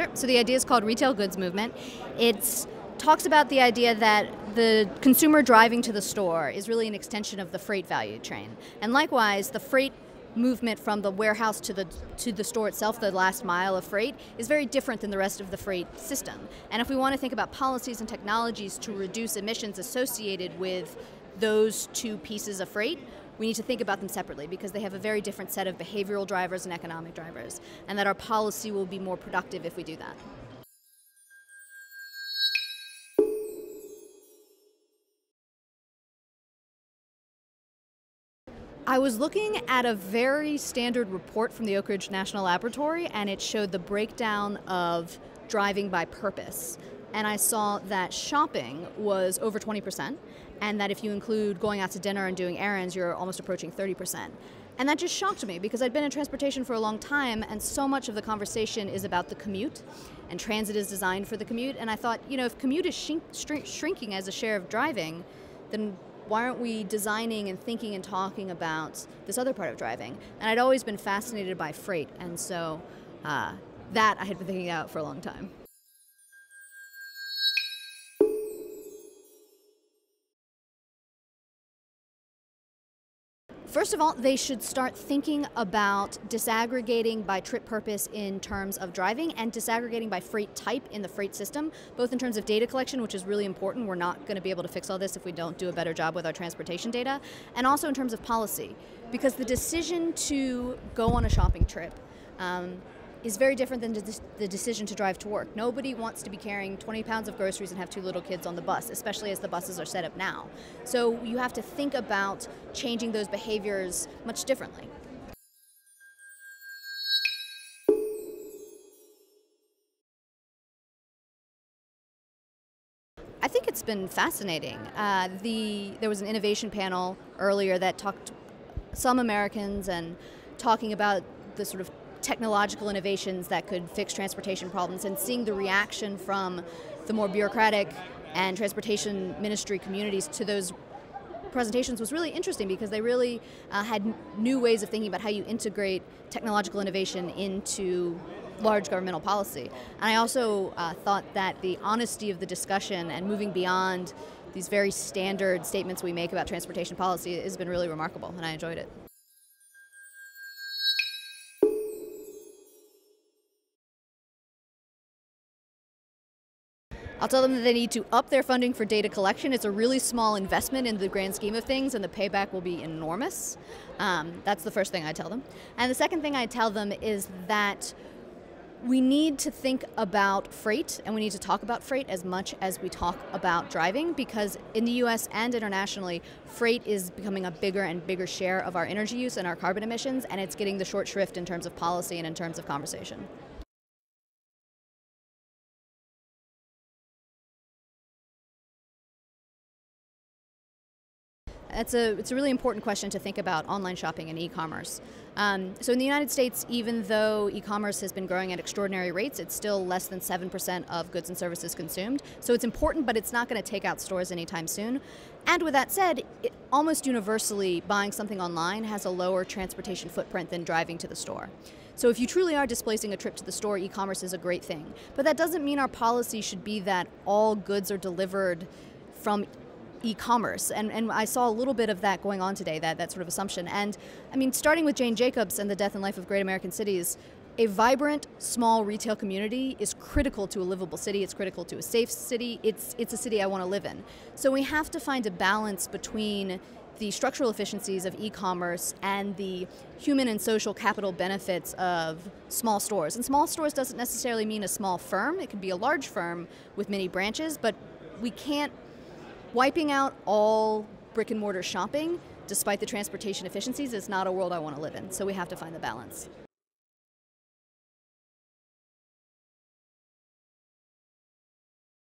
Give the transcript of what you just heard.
Sure. So the idea is called retail goods movement. It talks about the idea that the consumer driving to the store is really an extension of the freight value chain. And likewise, the freight movement from the warehouse to the store itself, the last mile of freight, is very different than the rest of the freight system. And if we want to think about policies and technologies to reduce emissions associated with those two pieces of freight, we need to think about them separately because they have a very different set of behavioral drivers and economic drivers, and that our policy will be more productive if we do that. I was looking at a very standard report from the Oak Ridge National Laboratory, and it showed the breakdown of driving by purpose. And I saw that shopping was over 20%, and that if you include going out to dinner and doing errands, you're almost approaching 30%. And that just shocked me because I'd been in transportation for a long time, and so much of the conversation is about the commute, and transit is designed for the commute. And I thought, you know, if commute is shrinking as a share of driving, then why aren't we designing and thinking and talking about this other part of driving? And I'd always been fascinated by freight, and so that I had been thinking about for a long time. First of all, they should start thinking about disaggregating by trip purpose in terms of driving and disaggregating by freight type in the freight system, both in terms of data collection, which is really important. We're not going to be able to fix all this if we don't do a better job with our transportation data, and also in terms of policy, because the decision to go on a shopping trip is very different than the decision to drive to work. Nobody wants to be carrying 20 pounds of groceries and have two little kids on the bus, especially as the buses are set up now. So you have to think about changing those behaviors much differently. I think it's been fascinating. There was an innovation panel earlier that talked some Americans and talking about the sort of technological innovations that could fix transportation problems, and seeing the reaction from the more bureaucratic and transportation ministry communities to those presentations was really interesting because they really had new ways of thinking about how you integrate technological innovation into large governmental policy. And I also thought that the honesty of the discussion and moving beyond these very standard statements we make about transportation policy has been really remarkable, and I enjoyed it. I'll tell them that they need to up their funding for data collection. It's a really small investment in the grand scheme of things, and the payback will be enormous. That's the first thing I tell them. And the second thing I tell them is that we need to think about freight, and we need to talk about freight as much as we talk about driving, because in the US and internationally, freight is becoming a bigger and bigger share of our energy use and our carbon emissions, and it's getting the short shrift in terms of policy and in terms of conversation. It's a really important question to think about online shopping and e-commerce. So in the United States, even though e-commerce has been growing at extraordinary rates, it's still less than 7% of goods and services consumed. So it's important, but it's not going to take out stores anytime soon. And with that said, almost universally, buying something online has a lower transportation footprint than driving to the store. So if you truly are displacing a trip to the store, e-commerce is a great thing. But that doesn't mean our policy should be that all goods are delivered from e-commerce, and I saw a little bit of that going on today, that sort of assumption. And I mean, starting with Jane Jacobs and The Death and Life of Great American Cities, a vibrant, small retail community is critical to a livable city, it's critical to a safe city, it's a city I want to live in. So we have to find a balance between the structural efficiencies of e-commerce and the human and social capital benefits of small stores. And small stores doesn't necessarily mean a small firm, it could be a large firm with many branches, but we can't wiping out all brick and mortar shopping, despite the transportation efficiencies, is not a world I want to live in. So we have to find the balance.